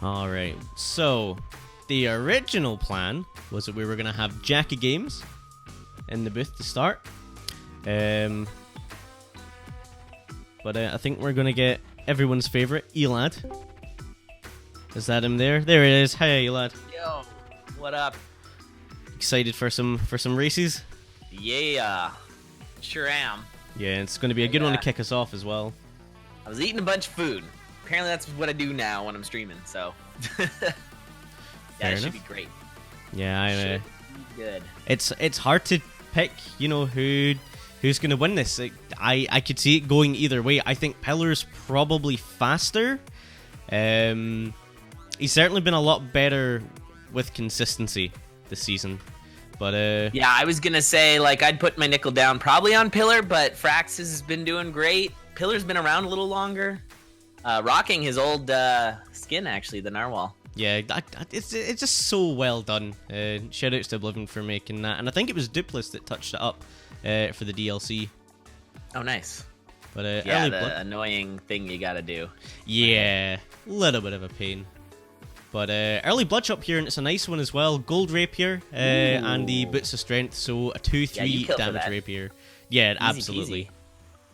Alright, so the original plan was that we were going to have Jackie Games in the booth to start. But I think we're going to get everyone's favourite, Elad. Is that him there? There it is. Hey, Elad. Yo, what up? Excited for some races? Yeah, sure am. Yeah, it's going to be a good one to kick us off as well. I was eating a bunch of food. Apparently that's what I do now when I'm streaming, so... yeah, it should be great. Yeah, good. It's hard to pick, you know, who's going to win this. I could see it going either way. I think Pillar's probably faster. He's certainly been a lot better with consistency this season. But yeah, I was gonna say, like, I'd put my nickel down probably on Pillar, but Frax has been doing great. Pillar's been around a little longer, rocking his old skin, actually, the narwhal. Yeah, it's just so well done. Shoutouts to Oblivion for making that, and I think it was Duplis that touched it up for the DLC. Oh, nice. But yeah, the annoying thing you gotta do. Yeah, a little bit of a pain. But early Bloodshot here, and it's a nice one as well. Gold Rapier and the Boots of Strength, so a 2-3 damage Rapier. Yeah, easy, absolutely. Peasy.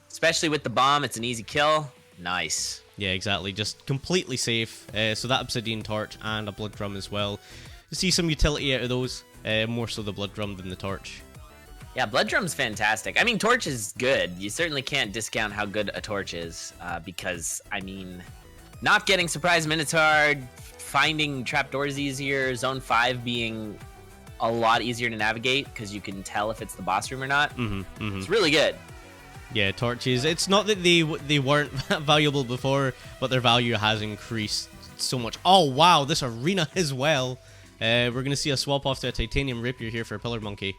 Especially with the bomb, it's an easy kill. Nice. Yeah, exactly. Just completely safe. So that Obsidian Torch and a Blood Drum as well. You see some utility out of those. More so the Blood Drum than the Torch. Yeah, Blood Drum's fantastic. I mean, Torch is good. You certainly can't discount how good a Torch is. Because, I mean, not getting Surprise Minotaur, finding trapdoors easier, Zone 5 being a lot easier to navigate because you can tell if it's the boss room or not. It's really good. Yeah, torches. It's not that they weren't valuable before, but their value has increased so much. Oh, wow, this arena as well. We're going to see a swap off to a Titanium Rapier here for PillarMonkey.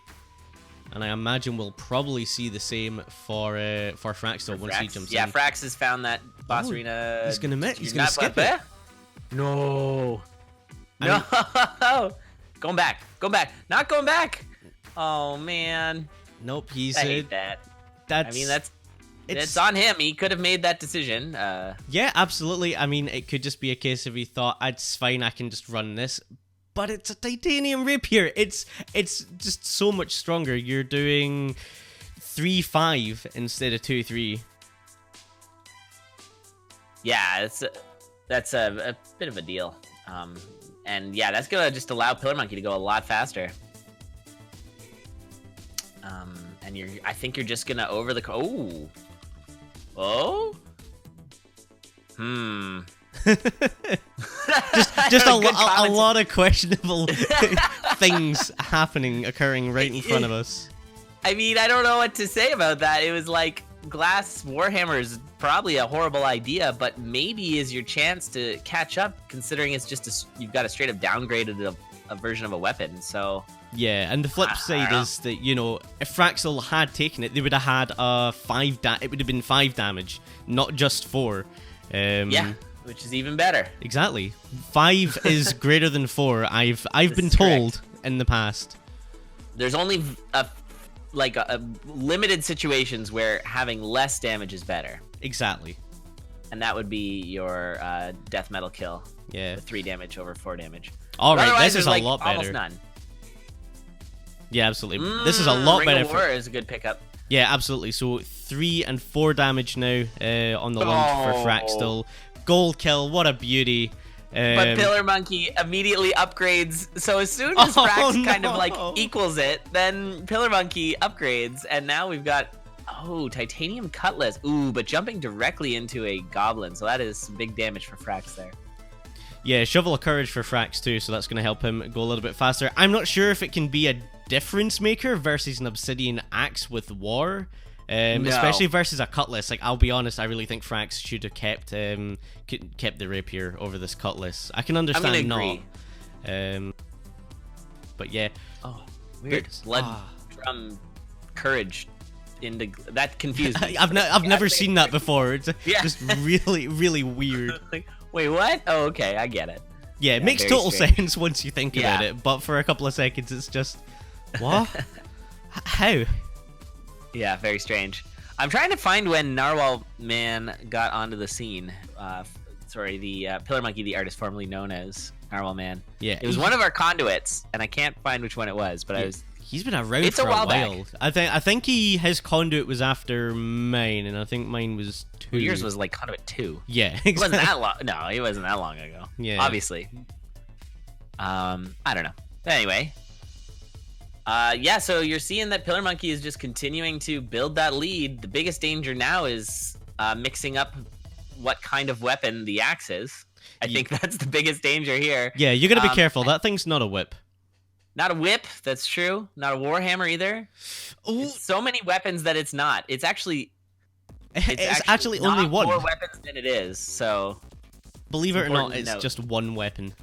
And I imagine we'll probably see the same for Fraxtil once he jumps in. Yeah, Frax has found that boss arena. He's going to skip it. No. No. Going back. Not going back. Oh, man. Nope, I hate that. I mean, it's on him. He could have made that decision. Yeah, absolutely. I mean, it could just be a case of he thought, it's fine, I can just run this. But it's a Titanium Rapier. It's just so much stronger. You're doing 3-5 instead of 2-3. Yeah, that's a bit of a deal. And yeah, that's gonna just allow PillarMonkey to go a lot faster. And I think you're just gonna over the just a lot of questionable things occurring right in front of us. I mean, I don't know what to say about that. It was like Glass Warhammer is probably a horrible idea, but maybe is your chance to catch up, considering it's just you've got a straight up downgraded a version of a weapon. So yeah, and the flip side is that, you know, if Fraxtil had taken it, they would have had it would have been 5 damage, not just 4. Yeah, which is even better. Exactly. 5 is greater than 4. I've been told in the past. There's only a limited situations where having less damage is better. Exactly. And that would be your death metal kill. Yeah. With 3 damage over 4 damage. All right, this is a lot better. Almost none. Yeah, absolutely. This is a lot Ring better. of War is a good pickup. Yeah, absolutely. So 3 and 4 damage now on the lunge for Fraxtil. Gold kill, what a beauty. But PillarMonkey immediately upgrades. So as soon as Frax kind of like equals it, then PillarMonkey upgrades, and now we've got Titanium Cutlass. Ooh, but jumping directly into a Goblin, so that is some big damage for Frax there. Yeah, Shovel of Courage for Frax too, so that's going to help him go a little bit faster. I'm not sure if it can be a difference maker versus an Obsidian Axe with War. No. Especially versus a Cutlass. Like, I'll be honest, I really think Frax should have kept the Rapier over this Cutlass. I can understand not. But yeah. Oh, weird. Blood Drum Courage. That confused me. I've never seen that before. It's just really, really weird. Wait, what? Oh, okay, I get it. Yeah, it makes total sense once you think about it, but for a couple of seconds, it's just, what? How? Yeah, very strange. I'm trying to find when Narwhal Man got onto the scene. sorry, the PillarMonkey, the artist formerly known as Narwhal Man. Yeah, it was one of our conduits, and I can't find which one it was, but He's been around for a while. I think his conduit was after mine, and I think mine was 2. Yours was like conduit 2. Yeah, exactly. It wasn't that long. No, it wasn't that long ago. Yeah, obviously. I don't know. Anyway, yeah. So you're seeing that PillarMonkey is just continuing to build that lead. The biggest danger now is mixing up what kind of weapon the axe is. I think that's the biggest danger here. Yeah, you gotta be careful. That thing's not a whip. Not a whip, that's true. Not a warhammer either. It's so many weapons that it's not. It's actually only one. More weapons than it is. So believe it or not, it's just one weapon.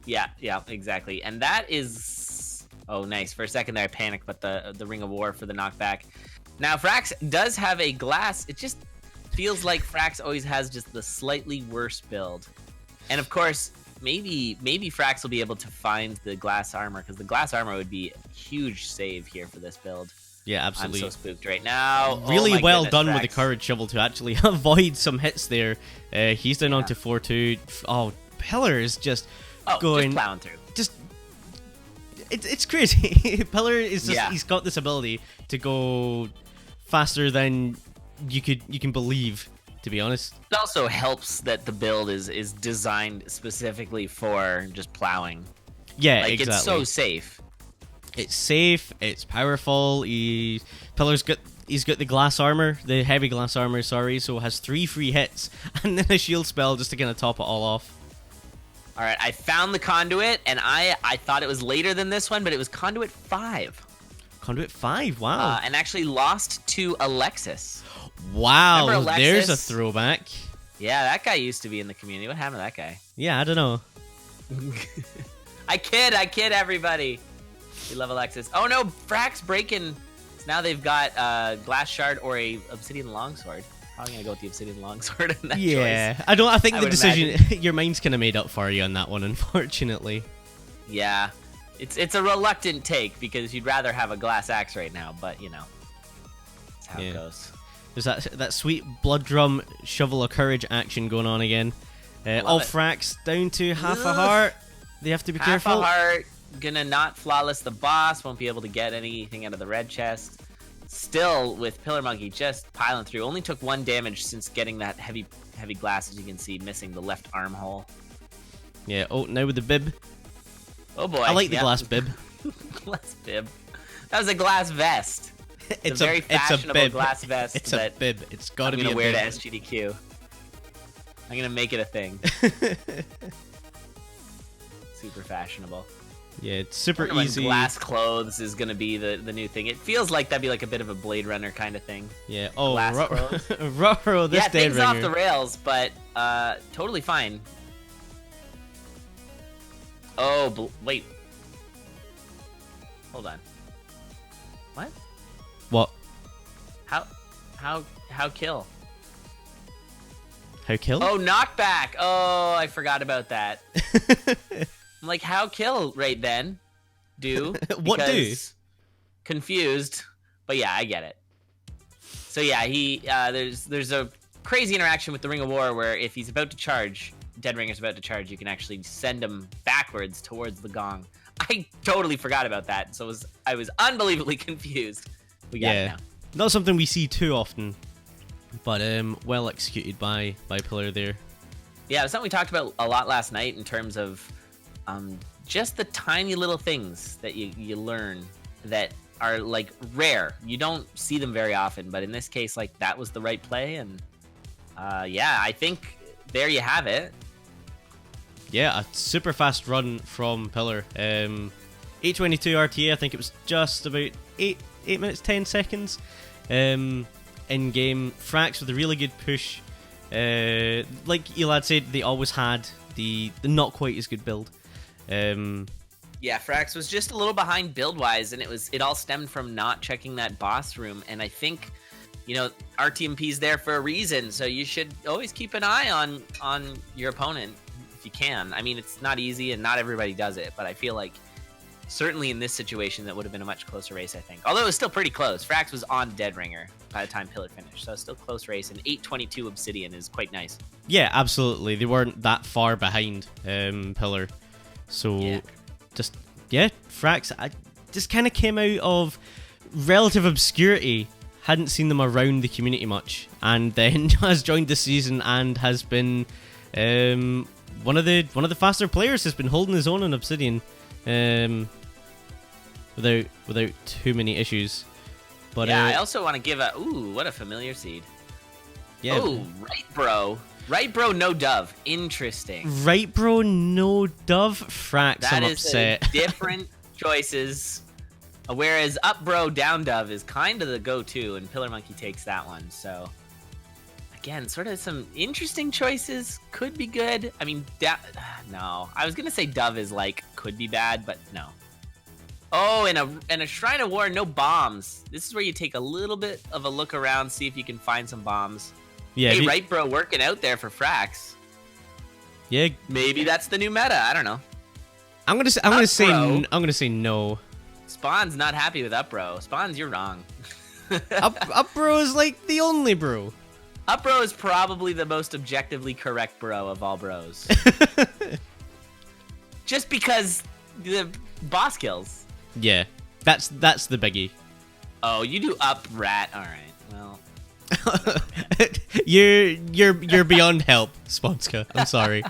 Yeah, exactly. And that is nice. For a second there I panicked, but the Ring of War for the knockback. Now Frax does have a glass. It just feels like Frax always has just the slightly worse build. And of course, maybe Frax will be able to find the glass armor, because the glass armor would be a huge save here for this build. Yeah, absolutely. I'm so spooked right now. Really well done with the courage shovel to actually avoid some hits there. He's down onto 4-2. Oh, Pillar is just going... just plowing through. It's crazy. Pillar is just... He's got this ability to go faster than you can believe, to be honest. It also helps that the build is designed specifically for just plowing. Yeah, like, exactly. It's so safe. It's safe. It's powerful. Pillar's got the glass armor, the heavy glass armor. Sorry, so has 3 free hits and then a shield spell just to kind of top it all off. All right, I found the conduit, and I thought it was later than this one, but it was conduit 5. Conduit 5. Wow. And actually lost to Alexis. Wow, Alexis? There's a throwback. Yeah, that guy used to be in the community. What happened to that guy? Yeah, I don't know. I kid everybody. We love Alexis. Oh no, Frax breaking. So now they've got glass shard or a obsidian longsword. Probably gonna go with the obsidian longsword in that choice. I think the decision your mind's kind of made up for you on that one, unfortunately. Yeah, it's a reluctant take because you'd rather have a glass axe right now, but you know, that's how it goes. There's that sweet blood drum shovel of courage action going on again. All Frax down to half a heart. They have to be careful. Half a heart. Gonna not flawless the boss. Won't be able to get anything out of the red chest. Still with PillarMonkey just piling through. Only took 1 damage since getting that heavy glass, as you can see, missing the left armhole. Yeah. Oh, now with the bib. Oh boy. I like the glass bib. Glass bib. That was a glass vest. It's a very fashionable glass vest. It's a bib. It's got to be a bib. I'm gonna wear to SGDQ. I'm gonna make it a thing. Super fashionable. Yeah, it's super easy. Glass clothes is gonna be the new thing. It feels like that'd be like a bit of a Blade Runner kind of thing. Yeah. Oh, glass clothes. this things off the rails, but totally fine. Oh, wait. Hold on. What? What? How kill? How kill? Oh, knockback. Oh, I forgot about that. I'm like, how kill right then? What do? Confused, but yeah, I get it. So yeah, he there's a crazy interaction with the Ring of War where if he's about to charge, Dead Ringer's about to charge, you can actually send him backwards towards the gong. I totally forgot about that, so I was unbelievably confused. We got it now. Not something we see too often, but well executed by Pillar there. Yeah, it was something we talked about a lot last night in terms of just the tiny little things that you learn that are like rare. You don't see them very often, but in this case, like that was the right play, and yeah, I think there you have it. Yeah, a super fast run from Pillar. 822 RTA, I think it was just about 8 minutes 10 seconds in game. Frax with a really good push. Like Elad said, they always had the not quite as good build. Yeah, Frax was just a little behind build wise, and it all stemmed from not checking that boss room. And I think, you know, RTMP's there for a reason, so you should always keep an eye on your opponent if you can. I mean, it's not easy and not everybody does it, but I feel like certainly in this situation, that would have been a much closer race, I think. Although it was still pretty close. Frax was on Dead Ringer by the time Pillar finished, so it's still a close race. And 8:22 Obsidian is quite nice. Yeah, absolutely. They weren't that far behind Pillar. So, Frax just kind of came out of relative obscurity. Hadn't seen them around the community much, and then has joined the season and has been one of the faster players. Has been holding his own on Obsidian without too many issues. But yeah, I also want to give what a familiar seed. Yeah. Oh, right, bro, no dove. Interesting. Right, bro, no dove. Frax, That I'm is upset. different choices. Whereas up bro, down dove is kind of the go-to, and PillarMonkey takes that one. So again, sort of some interesting choices. Could be good. I mean, no. I was gonna say dove is like could be bad, but no. Oh, in a Shrine of War, no bombs. This is where you take a little bit of a look around, see if you can find some bombs. Yeah. Hey, right, bro, working out there for Frax. Yeah. Maybe that's the new meta. I don't know. I'm gonna say no. Spawn's not happy with up bro. Spawns, you're wrong. Up bro is like the only bro. Up bro is probably the most objectively correct bro of all bros. Just because the boss kills. Yeah, that's the biggie. Oh, you do up rat. All right. Well, you're beyond help, Sponska. I'm sorry.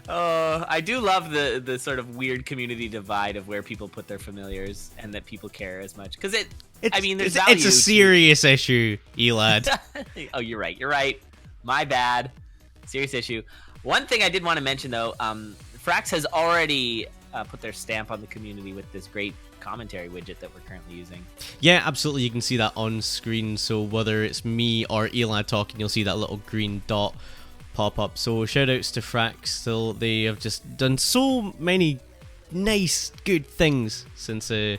I do love the sort of weird community divide of where people put their familiars and that people care as much, because it's a serious issue, Elad. Oh, you're right. My bad. Serious issue. One thing I did want to mention though, Frax has already put their stamp on the community with this great commentary widget that we're currently using. Yeah, absolutely. You can see that on screen. So whether it's me or Elad talking, you'll see that little green dot pop up. So shoutouts to Fraxtil. They have just done so many nice, good things since and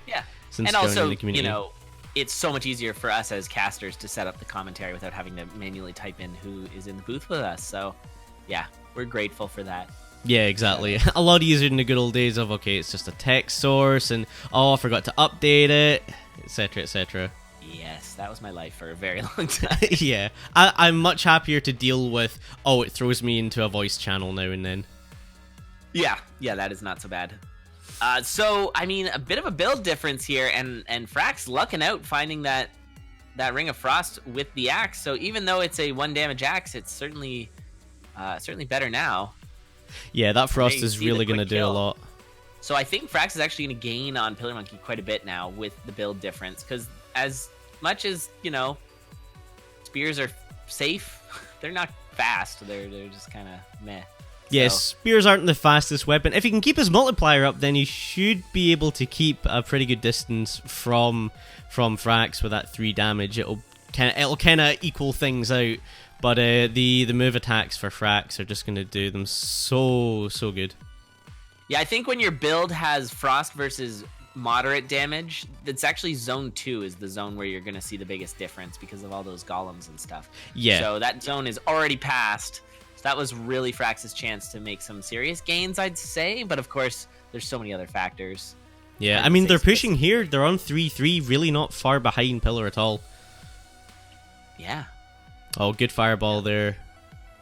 joining also, the community. you know, it's so much easier for us as casters to set up the commentary without having to manually type in who is in the booth with us. So, yeah, we're grateful for that. Yeah, exactly. A lot easier than the good old days of, okay, it's just a text source, and, oh, I forgot to update it, etc., etc. Yes, that was my life for a very long time. Yeah, I'm much happier to deal with, oh, it throws me into a voice channel now and then. Yeah, that is not so bad. So, I mean, a bit of a build difference here, and Frax lucking out finding that Ring of Frost with the axe. So even though it's a 1 damage axe, it's certainly better now. Yeah, that Frost is really going to do a lot. So I think Frax is actually going to gain on PillarMonkey quite a bit now with the build difference, because as much as, you know, spears are safe, they're not fast. They're just kind of meh. Yes, yeah, spears aren't the fastest weapon. If he can keep his multiplier up, then he should be able to keep a pretty good distance from Frax with that 3 damage. It'll kind of equal things out. But the move attacks for Frax are just going to do them so good. Yeah, I think when your build has Frost versus moderate damage, that's actually Zone 2 is the zone where you're going to see the biggest difference because of all those golems and stuff. Yeah. So that zone is already passed. So that was really Frax's chance to make some serious gains, I'd say. But of course, there's so many other factors. Yeah, I mean, they're pushing here. They're on 3-3, really not far behind Pillar at all. Yeah. Oh, good fireball there.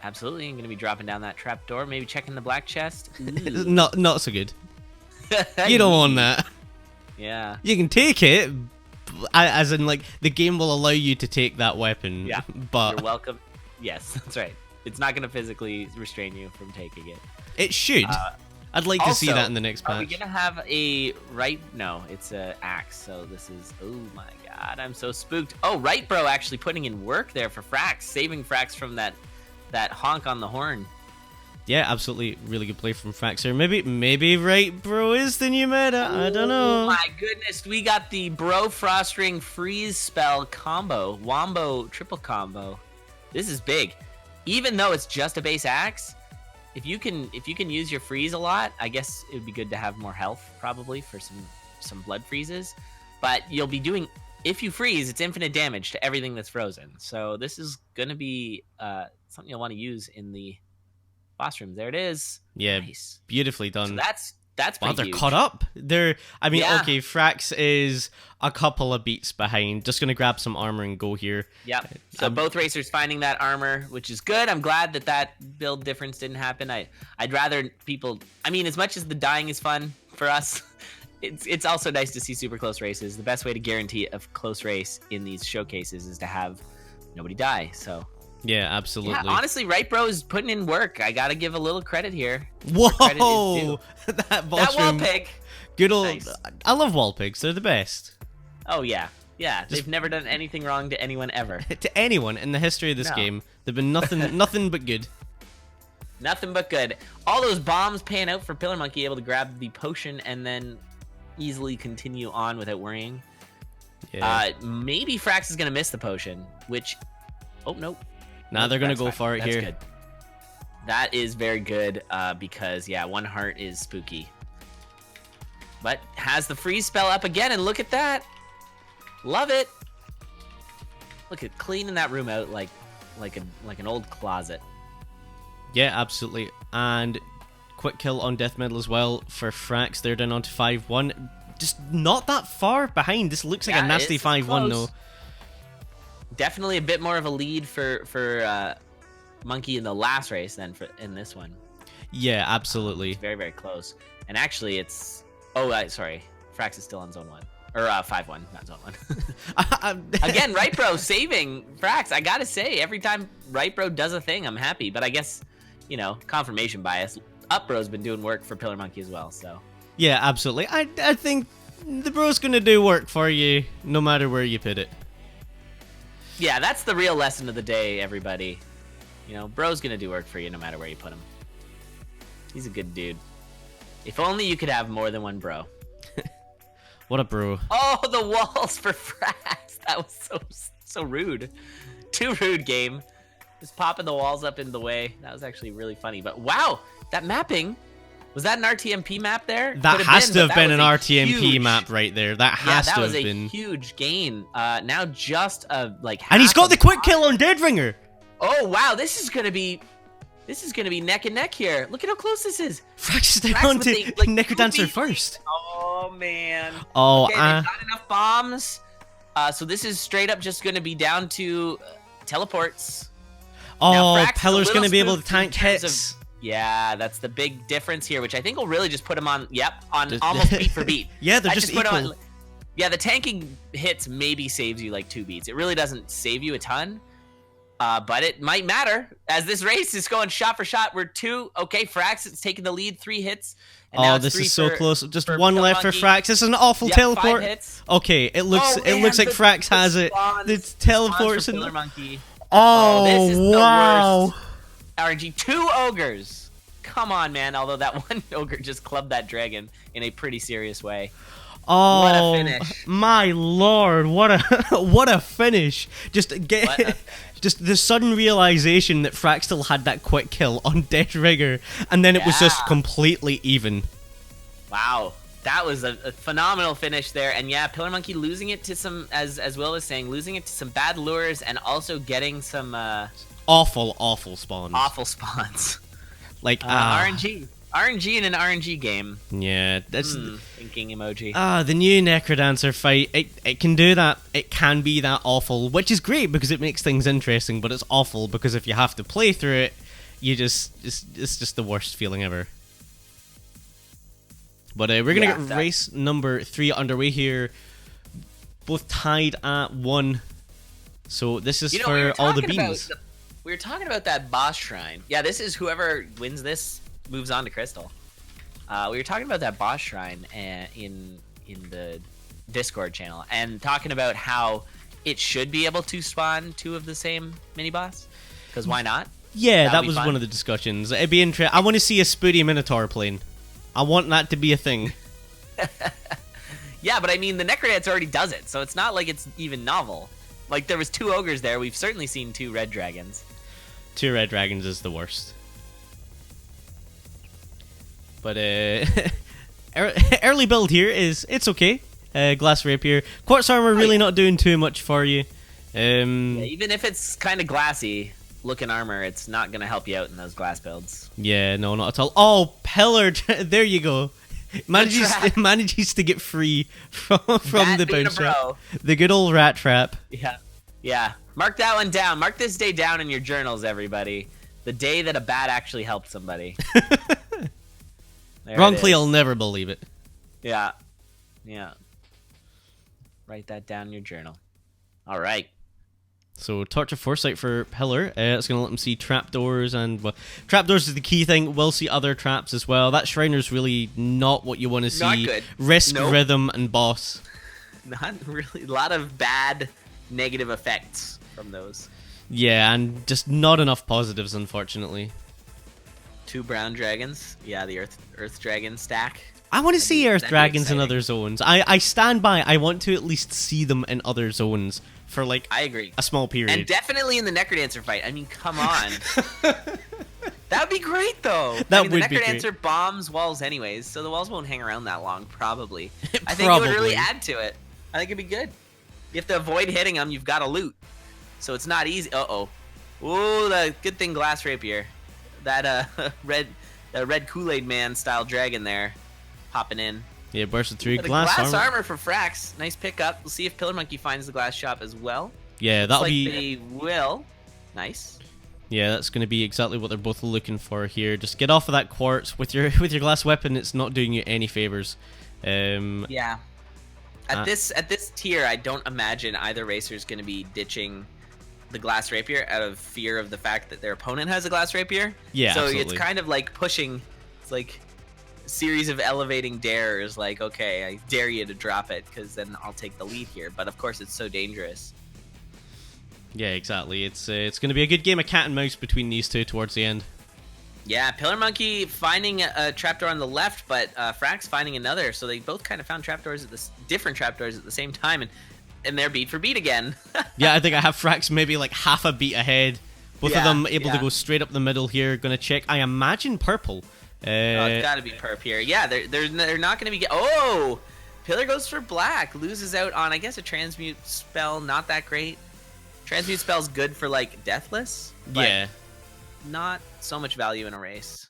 Absolutely. I'm going to be dropping down that trapdoor, maybe checking the black chest. Not so good. You don't want that. Yeah. You can take it, as in, like, the game will allow you to take that weapon. Yeah. But you're welcome. Yes, that's right. It's not going to physically restrain you from taking it. It should. I'd like to see that in the next patch. Are we going to have a right? No, it's an axe. So this is, oh my god, I'm so spooked. Oh, right, bro, actually putting in work there for Frax, saving Frax from that honk on the horn. Yeah, absolutely. Really good play from Frax here. Maybe right, bro, is the new meta. I don't know. Oh my goodness, we got the bro frost ring freeze spell combo. Wombo triple combo. This is big. Even though it's just a base axe, if you can use your freeze a lot, I guess it would be good to have more health probably for some blood freezes. But you'll be doing, if you freeze, it's infinite damage to everything that's frozen. So this is going to be something you'll want to use in the boss rooms. There it is. Yeah, nice. Beautifully done. So That's Wow, pretty they're huge. caught up. I mean, Yeah. okay, Frax is a couple of beats behind. Just gonna grab some armor and go here. Yep. So both racers finding that armor, which is good. I'm glad that build difference didn't happen. I'd rather people. I mean, as much as the dying is fun for us, it's also nice to see super close races. The best way to guarantee a close race in these showcases is to have nobody die. So. Yeah, absolutely. Yeah, honestly, Right Bro is putting in work. I gotta give a little credit here. Whoa! That wall room. pig. Good old. Nice. I love wall pigs. They're the best. Oh yeah, they've never done anything wrong to anyone ever. To anyone in the history of this game, they've been nothing but good. Nothing but good. All those bombs paying out for PillarMonkey, able to grab the potion and then easily continue on without worrying. Yeah. Maybe Frax is gonna miss the potion, which. Oh nope. Now they're gonna go for it That's here. Good. That is very good because yeah, one heart is spooky. But has the freeze spell up again, and look at that. Love it. Look at cleaning that room out like an old closet. Yeah, absolutely. And quick kill on death medal as well for Frax. They're down onto 5-1. Just not that far behind. This looks like a nasty 5-1 though. Definitely a bit more of a lead for Monkey in the last race than in this one. Yeah, absolutely. It's very, very close. And actually, it's... Oh, sorry. Frax is still on zone 1. Or 5-1, not zone 1. Again, Right Bro saving Frax. I gotta say, every time Right Bro does a thing, I'm happy. But I guess, confirmation bias. Up Bro's been doing work for PillarMonkey as well, so... Yeah, absolutely. I think the bro's gonna do work for you, no matter where you put it. Yeah, that's the real lesson of the day, everybody. Bro's gonna do work for you no matter where you put him. He's a good dude. If only you could have more than one bro. What a bro. Oh, the walls for Frax. That was so rude. Too rude, game. Just popping the walls up in the way. That was actually really funny. But wow, that mapping. Was that an RTMP map there? That has to have been an RTMP map right there. That has to have been. That was a huge gain. Now just like half. And he's got the quick kill on Deadringer. Oh wow, this is gonna be neck and neck here. Look at how close this is. Frax is down to Necrodancer first. Oh man. Oh, okay, they've got enough bombs. So this is straight up just gonna be down to teleports. Oh, Pillar's gonna be able to tank hits. Yeah, that's the big difference here, which I think will really just put him on. Yep, on almost beat for beat. Yeah, they're just equal. Yeah, the tanking hits maybe saves you like 2 beats. It really doesn't save you a ton. But it might matter as this race is going shot for shot. We're 2. Okay, Frax is taking the lead, 3 hits. And now this is so close. Just one left for Frax. This is an awful teleport. 5 hits. Okay, it looks like Frax has it. The teleports and PillarMonkey. Oh, this is the wow. worst. RNG 2 ogres. Come on, man. Although that one ogre just clubbed that dragon in a pretty serious way. Oh, what a finish. My lord, what a finish. Just the sudden realization that Fraxtil had that quick kill on Deadringer, and then it was just completely even. Wow. That was a phenomenal finish there. And yeah, PillarMonkey losing it to some, as Will was saying, losing it to some bad lures and also getting some awful spawns. Awful spawns. Like RNG. RNG in an RNG game. Yeah, that's thinking emoji. The new Necrodancer fight, it can do that. It can be that awful, which is great because it makes things interesting, but it's awful because if you have to play through it, it's just the worst feeling ever. But we're gonna get race number 3 underway here. Both tied at 1. So this is for all the beans. We were talking about that boss shrine. Yeah, this is whoever wins this moves on to Crystal. We were talking about that boss shrine in the Discord channel and talking about how it should be able to spawn 2 of the same mini boss. Because why not? Yeah, that was one of the discussions. It'd be interesting. I want to see a Spoody Minotaur plane. I want that to be a thing. Yeah, but I mean, the Necrodance already does it, so it's not like it's even novel. Like, there was 2 ogres there. We've certainly seen 2 red dragons. 2 red dragons is the worst. But early build here it's okay. Glass rapier, quartz armor really not doing too much for you. Yeah, even if it's kind of glassy looking armor, it's not gonna help you out in those glass builds. Yeah, no, not at all. Oh, Pillar, there you go. manages to get free from the being a bounce trap. bro. The good old rat trap. Yeah. Mark that one down. Mark this day down in your journals, everybody. The day that a bat actually helped somebody. Wrongly, I'll never believe it. Yeah. Write that down in your journal. All right. So, Torch of Foresight for Pillar. It's going to let him see trapdoors, and trapdoors is the key thing. We'll see other traps as well. That Shriner's really not what you want to see. Not good. Risk, rhythm, and boss. Not really. A lot of bad negative effects from those. Yeah, and just not enough positives, unfortunately. 2 brown dragons. Yeah, the Earth dragon stack. I want to see Earth dragons in other zones. I stand by. I want to at least see them in other zones for like I agree. a small period. And definitely in the Necrodancer fight. I mean, come on. That'd be great though. That would be the great. Necrodancer bombs walls anyways, so the walls won't hang around that long probably. I think it would really add to it. I think it'd be good. You have to avoid hitting them, you've got to loot. So it's not easy. Uh-oh. Ooh, the good thing glass rapier. That red Kool-Aid man style dragon there hopping in. Yeah, bursted through. But glass armor for Frax. Nice pickup. We'll see if PillarMonkey finds the glass shop as well. Yeah, that'll be. They will. Nice. Yeah, that's going to be exactly what they're both looking for here. Just get off of that quartz with your glass weapon. It's not doing you any favors. Yeah. At this tier, I don't imagine either racer is going to be ditching the glass rapier out of fear of the fact that their opponent has a glass rapier. Yeah, so absolutely. It's kind of like pushing. It's like a series of elevating dares. Like, okay, I dare you to drop it because then I'll take the lead here. But of course, it's so dangerous. Yeah, exactly. It's going to be a good game of cat and mouse between these two towards the end. Yeah, PillarMonkey finding a trapdoor on the left, but Frax finding another. So they both kind of found different trapdoors at the same time, and they're beat for beat again. Yeah, I think I have Frax maybe like half a beat ahead. Both of them able to go straight up the middle here. Going to check. I imagine purple. It's got to be perp here. Yeah, they're not going to be. Oh, Pillar goes for black. Loses out on, I guess, a transmute spell. Not that great. Transmute spell's good for like deathless. But yeah. Not so much value in a race.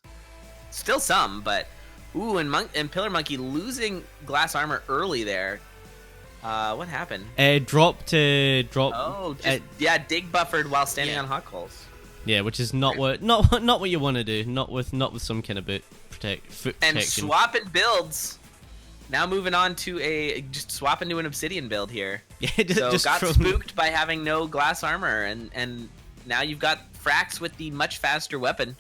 Still some, but ooh, and PillarMonkey losing glass armor early there. What happened? Drop. Oh, dig buffered while standing on hot coals. Yeah, which is not what you want to do. Not with some kind of foot protection. And swapping builds. Now moving on to just swap into an Obsidian build here. Yeah, so got spooked by having no glass armor, and now you've got Frax with the much faster weapon,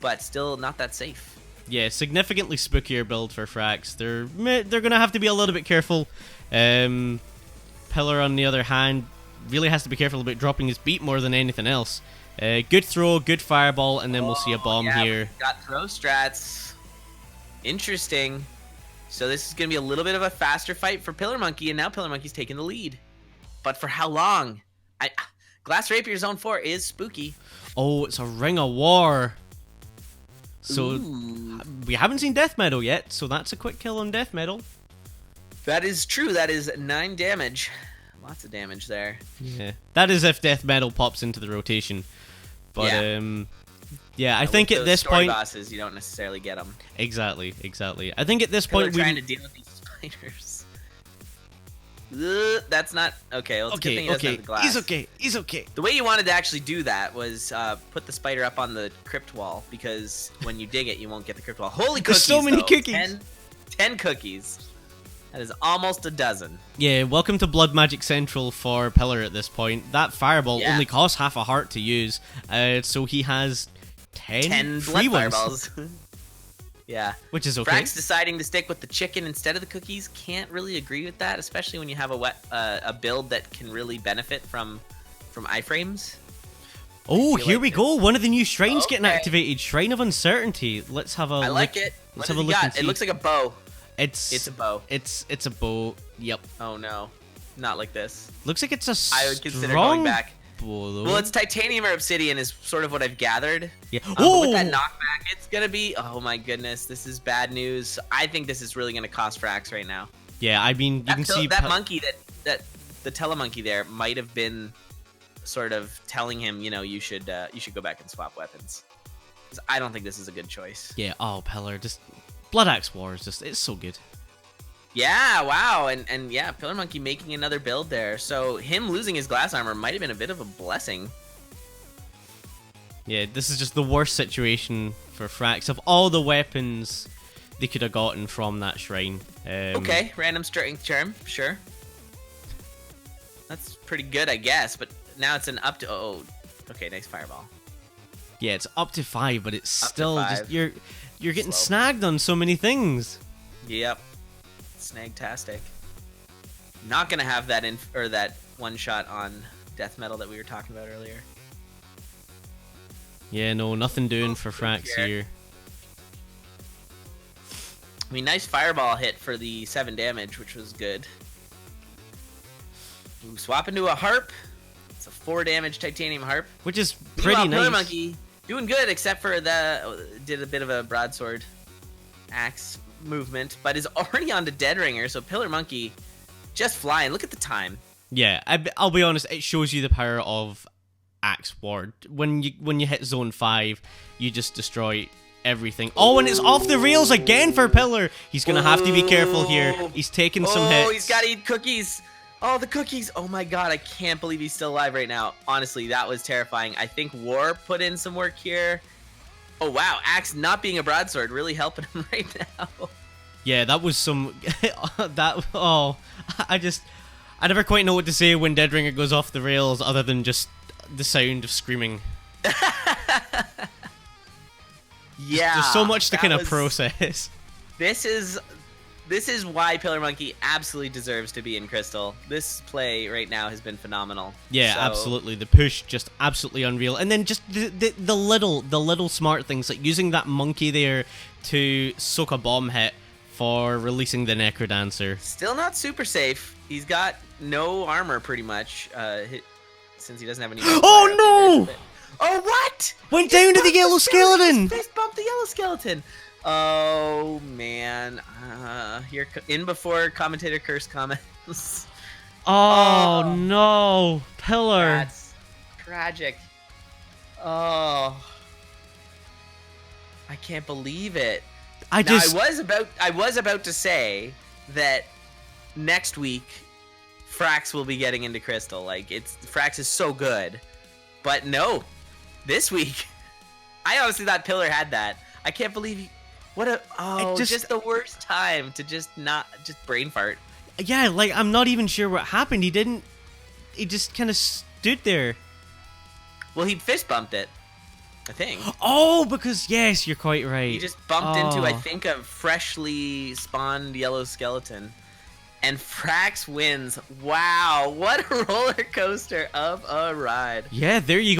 but still not that safe. Yeah, significantly spookier build for Frax. They're gonna have to be a little bit careful. Pillar, on the other hand, really has to be careful about dropping his beat more than anything else. Good throw, good fireball, and then we'll see a bomb here. Got throw strats. Interesting. So this is going to be a little bit of a faster fight for PillarMonkey, and now PillarMonkey's taking the lead. But for how long? Glass Rapier Zone 4 is spooky. Oh, it's a Ring of War. So we haven't seen Death Metal yet, so that's a quick kill on Death Metal. That is true. That is 9 damage. Lots of damage there. Yeah, that is if Death Metal pops into the rotation. But I think at this point, bosses, you don't necessarily get them. Exactly. I think at this point we're trying to deal with these spiders. That's not okay. Well, it's a good thing he doesn't have the glass. He's okay. The way you wanted to actually do that was put the spider up on the crypt wall, because when you dig it, you won't get the crypt wall. Holy cookies! There's so many cookies. 10 cookies. That is almost a dozen. Yeah, welcome to Blood Magic Central for Pillar at this point. That fireball only costs half a heart to use, so he has 10 free blood ones. fireballs. Yeah. Which is okay. Frax deciding to stick with the chicken instead of the cookies. Can't really agree with that, especially when you have a build that can really benefit from iframes. Oh, here we go. One of the new shrines getting activated. Shrine of Uncertainty. Let's have a look. I like it. Let's have a look and see. It looks like a bow. It's a bow. It's a bow. Yep. Oh no, not like this. Looks like it's a I would consider going back. Bow, well, it's titanium or obsidian is sort of what I've gathered. Yeah. With that knockback, it's gonna be. Oh my goodness, this is bad news. I think this is really gonna cost Frax right now. Yeah, I mean, you can see that monkey that the telemonkey there might have been sort of telling him, you should go back and swap weapons. I don't think this is a good choice. Yeah. Oh, Pillar, just Blood Axe War is just, it's so good. Yeah, wow, and yeah, PillarMonkey making another build there. So him losing his glass armor might have been a bit of a blessing. Yeah, this is just the worst situation for Frax. Of all the weapons they could have gotten from that shrine. Okay, random strength charm, sure. That's pretty good, I guess, but now it's an up to... Oh, okay, nice fireball. Yeah, it's up to 5, but it's Up to still 5. just... You're getting Slow. snagged on so many things. Yep. Snagtastic. Not gonna have that that one shot on death metal that we were talking about earlier. Yeah, no, nothing doing for Frax here. I mean, nice fireball hit for the 7 damage, which was good. Ooh, swap into a harp. It's a 4 damage titanium harp. Which is pretty nice. PillarMonkey doing good, except for did a bit of a broadsword axe movement, but is already on to Dead Ringer. So PillarMonkey just flying. Look at the time. Yeah, I'll be honest. It shows you the power of Axe Ward. When you hit zone 5, you just destroy everything. Oh, and it's off the rails again for Pillar. He's gonna have to be careful here. He's taking some hits. Oh, he's gotta eat cookies. Oh, the cookies. Oh my god, I can't believe he's still alive right now. Honestly, that was terrifying. I think War put in some work here. Oh wow, Axe not being a broadsword really helping him right now. Yeah, that was some... Oh, I never quite know what to say when Dead Ringer goes off the rails other than just the sound of screaming. Yeah. There's so much to kind of process. This is why PillarMonkey absolutely deserves to be in Crystal. This play right now has been phenomenal. Yeah, So- absolutely. The push just absolutely unreal. And then just the little smart things, like using that monkey there to soak a bomb hit for releasing the Necrodancer. Still not super safe. He's got no armor pretty much, since he doesn't have any. Oh no! Oh what? Went down to the yellow skeleton. Fist bumped the yellow skeleton. Oh man. Here in before commentator curse comments. Oh no, Pillar. That's tragic. Oh. I can't believe it. I was about to say that next week Frax will be getting into Crystal. Like Frax is so good. But no. This week I honestly thought Pillar had that. I can't believe just the worst time to just brain fart. Yeah, like I'm not even sure what happened. He just kind of stood there. Well, he fist bumped it, I think. Oh, because yes, you're quite right. He just bumped into, I think, a freshly spawned yellow skeleton. And Frax wins. Wow, what a roller coaster of a ride. Yeah, there you go.